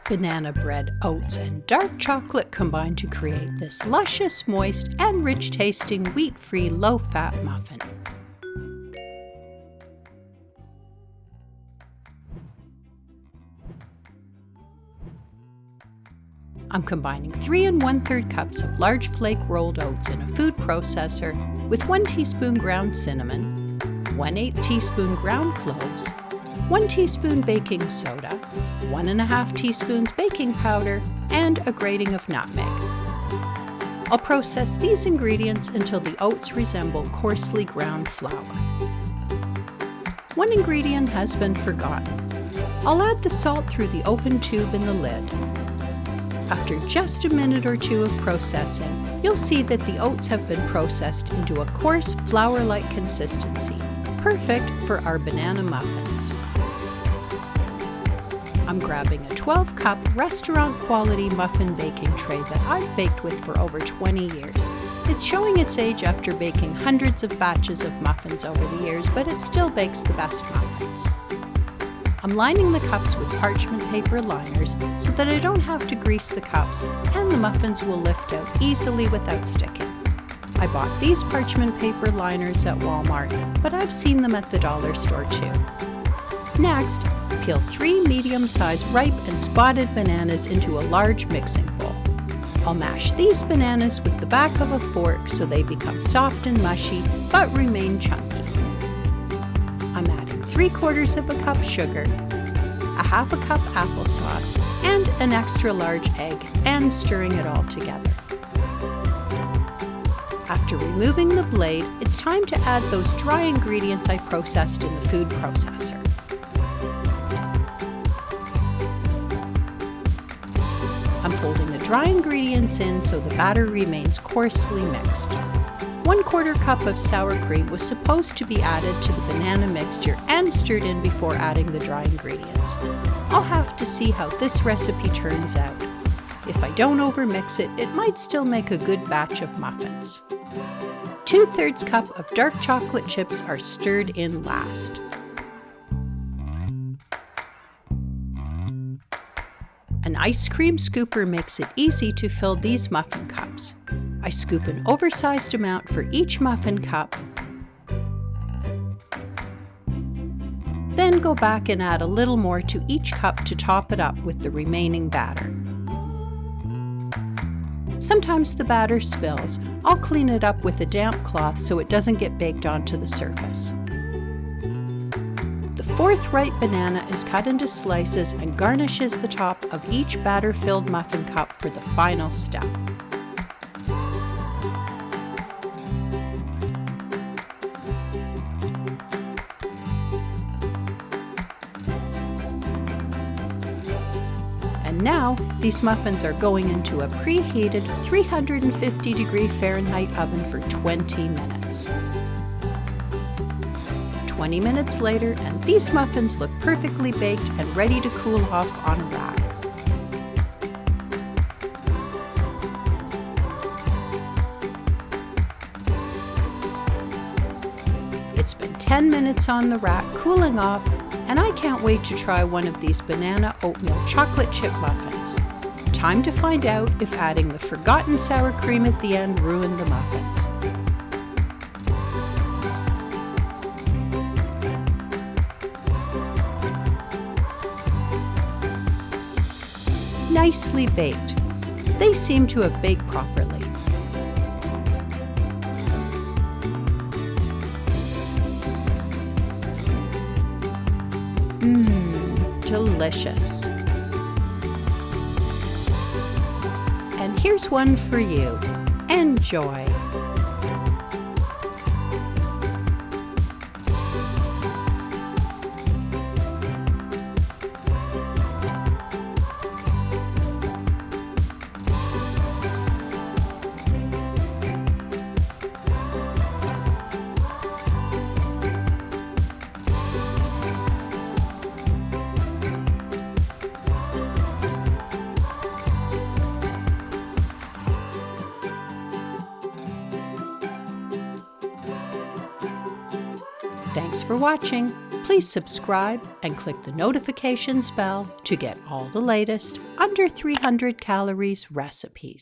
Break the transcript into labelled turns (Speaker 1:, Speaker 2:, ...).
Speaker 1: Banana bread, oats, and dark chocolate combine to create this luscious, moist, and rich-tasting wheat-free, low-fat muffin. I'm combining 3 1/3 cups of large flake rolled oats in a food processor with 1 teaspoon ground cinnamon, 1/8 teaspoon ground cloves, 1 teaspoon baking soda, 1 1/2 teaspoons baking powder, and a grating of nutmeg. I'll process these ingredients until the oats resemble coarsely ground flour. One ingredient has been forgotten. I'll add the salt through the open tube in the lid. After just a minute or two of processing, you'll see that the oats have been processed into a coarse, flour-like consistency, perfect for our banana muffins. I'm grabbing a 12-cup restaurant-quality muffin baking tray that I've baked with for over 20 years. It's showing its age after baking hundreds of batches of muffins over the years, but it still bakes the best muffins. I'm lining the cups with parchment paper liners so that I don't have to grease the cups and the muffins will lift out easily without sticking. I bought these parchment paper liners at Walmart, but I've seen them at the dollar store too. Next, peel 3 medium-sized ripe and spotted bananas into a large mixing bowl. I'll mash these bananas with the back of a fork so they become soft and mushy but remain chunky. I'm adding 3/4 of a cup sugar, a 1/2 cup applesauce, and an extra large egg, and stirring it all together. After removing the blade, it's time to add those dry ingredients I processed in the food processor. I'm folding the dry ingredients in so the batter remains coarsely mixed. 1/4 cup of sour cream was supposed to be added to the banana mixture and stirred in before adding the dry ingredients. I'll have to see how this recipe turns out. If I don't overmix it, it might still make a good batch of muffins. 2/3 cup of dark chocolate chips are stirred in last. An ice cream scooper makes it easy to fill these muffin cups. I scoop an oversized amount for each muffin cup, then go back and add a little more to each cup to top it up with the remaining batter. Sometimes the batter spills. I'll clean it up with a damp cloth so it doesn't get baked onto the surface. The 4th ripe banana is cut into slices and garnishes the top of each batter-filled muffin cup for the final step. And now, these muffins are going into a preheated 350-degree Fahrenheit oven for 20 minutes. 20 minutes later, and these muffins look perfectly baked and ready to cool off on a rack. It's been 10 minutes on the rack cooling off, and I can't wait to try one of these banana oatmeal chocolate chip muffins. Time to find out if adding the forgotten sour cream at the end ruined the muffins. Nicely baked. They seem to have baked properly. Delicious. And here's one for you. Enjoy. Thanks for watching. Please subscribe and click the notifications bell to get all the latest under 300 calories recipes.